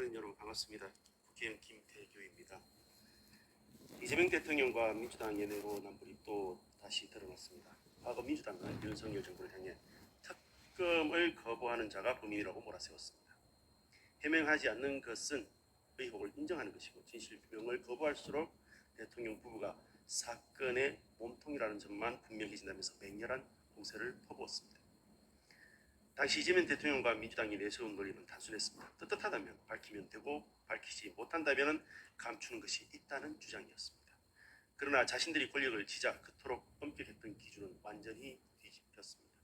시청하는 여러분 반갑습니다. 국회의원 김태규입니다. 이재명 대통령과 민주당의 내로남불이 또 다시 드러났습니다. 과거 민주당은 윤석열 정부를 향해 특검을 거부하는 자가 범인이라고 몰아세웠습니다. 해명하지 않는 것은 의혹을 인정하는 것이고 진실규명을 거부할수록 대통령 부부가 사건의 몸통이라는 점만 분명해진다면서 맹렬한 공세를 퍼부었습니다. 당시 이재명 대통령과 민주당이 내세운 논리는 단순했습니다. 떳떳하다면 밝히면 되고 밝히지 못한다면 감추는 것이 있다는 주장이었습니다. 그러나 자신들이 권력을 쥐자 그토록 엄격했던 기준은 완전히 뒤집혔습니다.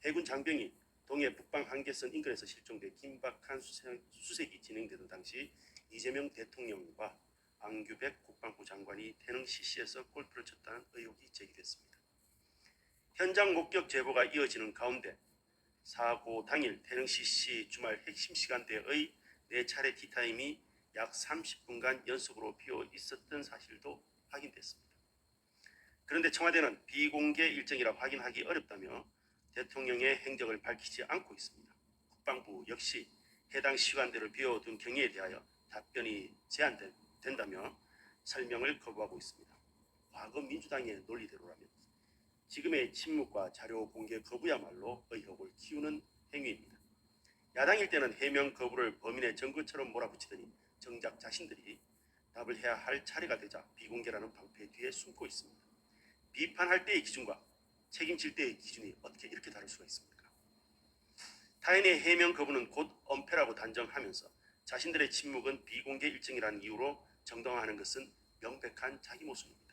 해군 장병이 동해 북방 한계선 인근에서 실종돼 긴박한 수색이 진행되던 당시 이재명 대통령과 안규백 국방부 장관이 태릉 CC에서 골프를 쳤다는 의혹이 제기됐습니다. 현장 목격 제보가 이어지는 가운데 사고 당일 태릉 CC 주말 핵심 시간대의 4차례 티타임이 약 30분간 연속으로 비어 있었던 사실도 확인됐습니다. 그런데 청와대는 비공개 일정이라 확인하기 어렵다며 대통령의 행적을 밝히지 않고 있습니다. 국방부 역시 해당 시간대를 비워둔 경위에 대하여 답변이 제한된다며 설명을 거부하고 있습니다. 과거 민주당의 논리대로라면 지금의 침묵과 자료 공개 거부야말로 의혹을 키우는 행위입니다. 야당일 때는 해명 거부를 범인의 증거처럼 몰아붙이더니 정작 자신들이 답을 해야 할 차례가 되자 비공개라는 방패 뒤에 숨고 있습니다. 비판할 때의 기준과 책임질 때의 기준이 어떻게 이렇게 다를 수가 있습니까? 타인의 해명 거부는 곧 엄폐라고 단정하면서 자신들의 침묵은 비공개 일정이라는 이유로 정당화하는 것은 명백한 자기 모순입니다.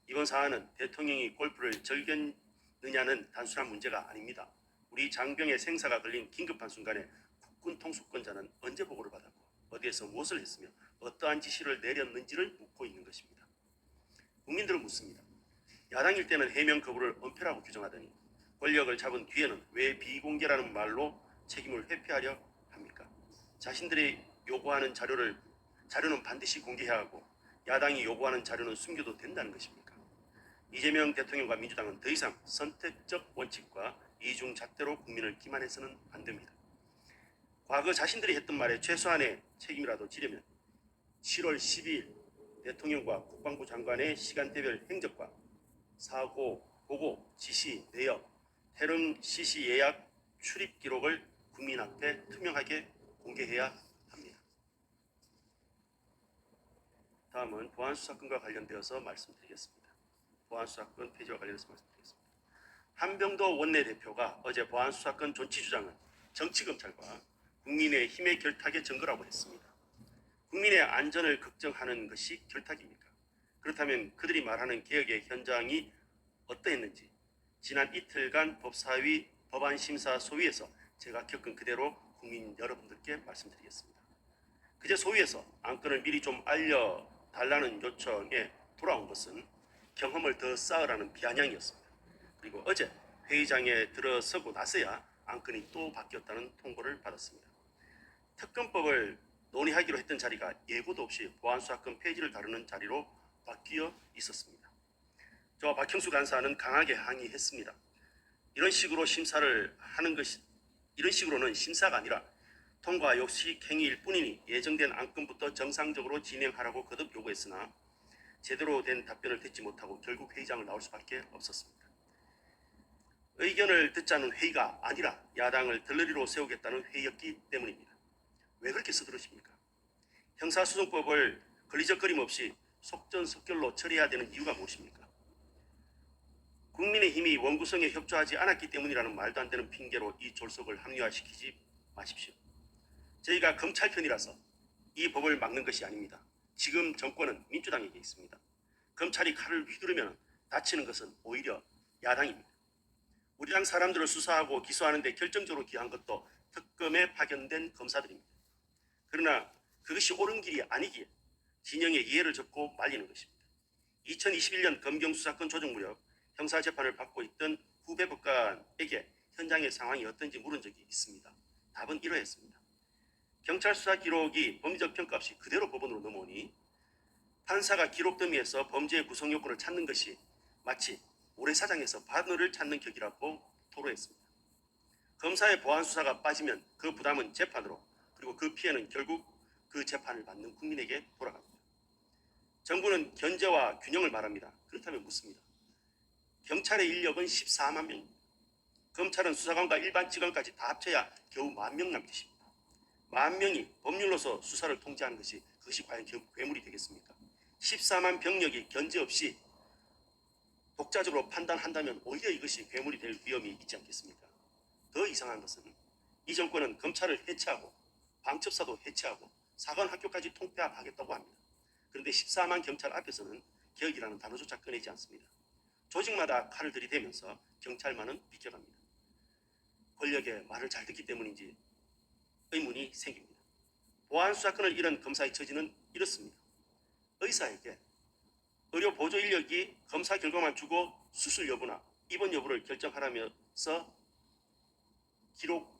이번 사안은 대통령이 골프를 즐겼느냐는 단순한 문제가 아닙니다. 우리 장병의 생사가 걸린 긴급한 순간에 국군 통수권자는 언제 보고를 받았고 어디에서 무엇을 했으며 어떠한 지시를 내렸는지를 묻고 있는 것입니다. 국민들은 묻습니다. 야당일 때는 해명 거부를 엄폐라고 규정하더니 권력을 잡은 뒤에는 왜 비공개라는 말로 책임을 회피하려 합니까? 자신들이 요구하는 자료는 반드시 공개해야 하고 야당이 요구하는 자료는 숨겨도 된다는 것입니까? 이재명 대통령과 민주당은 더 이상 선택적 원칙과 이중잣대로 국민을 기만해서는 안 됩니다. 과거 자신들이 했던 말에 최소한의 책임이라도 지려면 7월 12일 대통령과 국방부 장관의 시간대별 행적과 사고, 보고, 지시, 내역, 태릉 CC 예약 출입 기록을 국민 앞에 투명하게 공개해야 합니다. 다음은 보안수사건과 관련되어서 말씀드리겠습니다. 보안수사건 폐지와 관련해서 말씀드리겠습니다. 한병도 원내대표가 어제 보안수사건 존치 주장은 정치검찰과 국민의힘의 결탁의 증거라고 했습니다. 국민의 안전을 걱정하는 것이 결탁입니까? 그렇다면 그들이 말하는 개혁의 현장이 어떠했는지 지난 이틀간 법사위 법안심사 소위에서 제가 겪은 그대로 국민 여러분들께 말씀드리겠습니다. 그제 소위에서 안건을 미리 좀 알려달라는 요청에 돌아온 것은 경험을 더 쌓으라는 비아냥이었습니다. 그리고 어제 회의장에 들어서고 나서야 안건이 또 바뀌었다는 통보를 받았습니다. 특검법을 논의하기로 했던 자리가 예고도 없이 보안수사권 폐지를 다루는 자리로 바뀌어 있었습니다. 저와 박형수 간사는 강하게 항의했습니다. 이런 식으로 심사를 하는 것이 이런 식으로는 심사가 아니라 통과 욕식 행위일 뿐이니 예정된 안건부터 정상적으로 진행하라고 거듭 요구했으나 제대로 된 답변을 듣지 못하고 결국 회의장을 나올 수밖에 없었습니다. 의견을 듣자는 회의가 아니라 야당을 들러리로 세우겠다는 회의였기 때문입니다. 왜 그렇게 서두르십니까? 형사소송법을 걸리적거림 없이 속전속결로 처리해야 되는 이유가 무엇입니까? 국민의힘이 원구성에 협조하지 않았기 때문이라는 말도 안 되는 핑계로 이 졸속을 합리화시키지 마십시오. 저희가 검찰 편이라서 이 법을 막는 것이 아닙니다. 지금 정권은 민주당에게 있습니다. 검찰이 칼을 휘두르면 다치는 것은 오히려 야당입니다. 우리 당 사람들을 수사하고 기소하는 데 결정적으로 기여한 것도 특검에 파견된 검사들입니다. 그러나 그것이 옳은 길이 아니기에 진영의 이해를 접고 말리는 것입니다. 2021년 검경수사권 조정 무렵 형사재판을 받고 있던 후배 법관에게 현장의 상황이 어떤지 물은 적이 있습니다. 답은 이러했습니다. 경찰 수사 기록이 범죄적 평가 없이 그대로 법원으로 넘어오니 판사가 기록 더미에서 범죄의 구성 요건을 찾는 것이 마치 모래사장에서 바늘을 찾는 격이라고 토로했습니다. 검사의 보안 수사가 빠지면 그 부담은 재판으로, 그리고 그 피해는 결국 그 재판을 받는 국민에게 돌아갑니다. 정부는 견제와 균형을 말합니다. 그렇다면 묻습니다. 경찰의 인력은 14만 명입니다. 검찰은 수사관과 일반 직원까지 다 합쳐야 겨우 10,000명 남짓입니다. 10,000명이 법률로서 수사를 통제하는 그것이 과연 괴물이 되겠습니까? 14만 병력이 견제 없이 독자적으로 판단한다면 오히려 이것이 괴물이 될 위험이 있지 않겠습니까? 더 이상한 것은 이 정권은 검찰을 해체하고 방첩사도 해체하고 사관학교까지 통폐합하겠다고 합니다. 그런데 14만 경찰 앞에서는 개혁이라는 단어조차 꺼내지 않습니다. 조직마다 칼을 들이대면서 경찰만은 비켜갑니다. 권력의 말을 잘 듣기 때문인지 의문이 생깁니다. 보안 수사권을 잃은 검사의 처지는 이렇습니다. 의사에게 의료 보조 인력이 검사 결과만 주고 수술 여부나 입원 여부를 결정하라면서 기록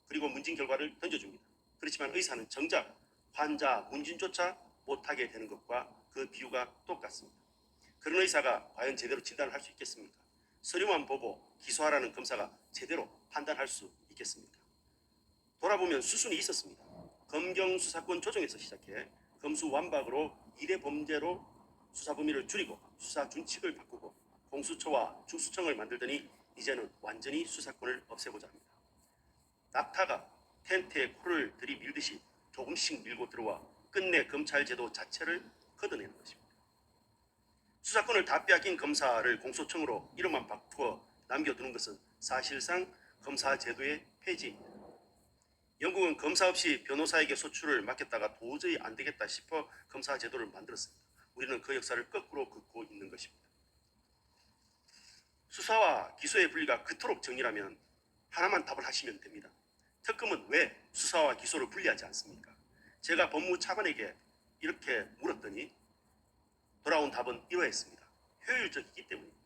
그리고 문진 결과를 던져줍니다. 그렇지만 의사는 정작 환자 문진조차 못하게 되는 것과 그 비유가 똑같습니다. 그런 의사가 과연 제대로 진단을 할 수 있겠습니까? 서류만 보고 기소하라는 검사가 제대로 판단할 수 있겠습니까? 돌아보면 수순이 있었습니다. 검경 수사권 조정에서 시작해 검수완박으로 일회 범죄로 수사 범위를 줄이고 수사 준칙을 바꾸고 공수처와 중수청을 만들더니 이제는 완전히 수사권을 없애고자 합니다. 낙타가 텐트에 코를 들이밀듯이 조금씩 밀고 들어와 끝내 검찰 제도 자체를 걷어내는 것입니다. 수사권을 다 빼앗긴 검사를 공소청으로 이름만 바꾸어 남겨두는 것은 사실상 검사 제도의 폐지입니다. 영국은 검사 없이 변호사에게 소출을 맡겼다가 도저히 안 되겠다 싶어 검사 제도를 만들었습니다. 우리는 그 역사를 거꾸로 긋고 있는 것입니다. 수사와 기소의 분리가 그토록 정의라면 하나만 답을 하시면 됩니다. 특검은 왜 수사와 기소를 분리하지 않습니까? 제가 법무차관에게 이렇게 물었더니 돌아온 답은 이러했습니다. 효율적이기 때문입니다.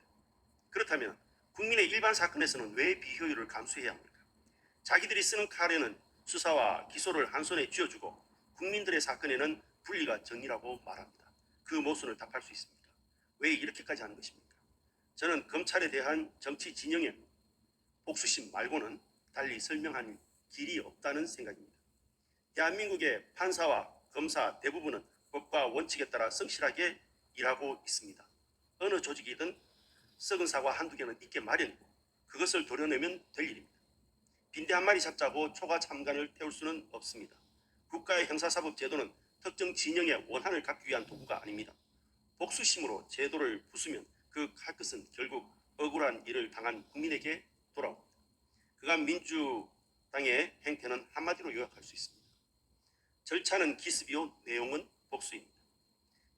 그렇다면 국민의 일반 사건에서는 왜 비효율을 감수해야 합니까? 자기들이 쓰는 칼에는 수사와 기소를 한 손에 쥐어주고 국민들의 사건에는 분리가 정의라고 말합니다. 그 모순을 답할 수 있습니다. 왜 이렇게까지 하는 것입니까? 저는 검찰에 대한 정치 진영의 복수심 말고는 달리 설명한 길이 없다는 생각입니다. 대한민국의 판사와 검사 대부분은 법과 원칙에 따라 성실하게 일하고 있습니다. 어느 조직이든 썩은 사과 한두 개는 있게 마련이고 그것을 도려내면 될 일입니다. 빈대 한 마리 잡자고 초과 참관을 태울 수는 없습니다. 국가의 형사사법 제도는 특정 진영의 원한을 갚기 위한 도구가 아닙니다. 복수심으로 제도를 부수면 그 할 것은 결국 억울한 일을 당한 국민에게 돌아옵니다. 그간 민주당의 행태는 한마디로 요약할 수 있습니다. 절차는 기습이요, 내용은 복수입니다.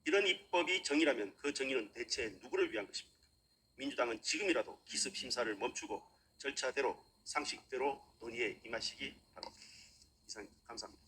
이런 입법이 정의라면 그 정의는 대체 누구를 위한 것입니까? 민주당은 지금이라도 기습 심사를 멈추고 절차대로 상식대로 논의에 임하시기 바랍니다. 이상 감사합니다.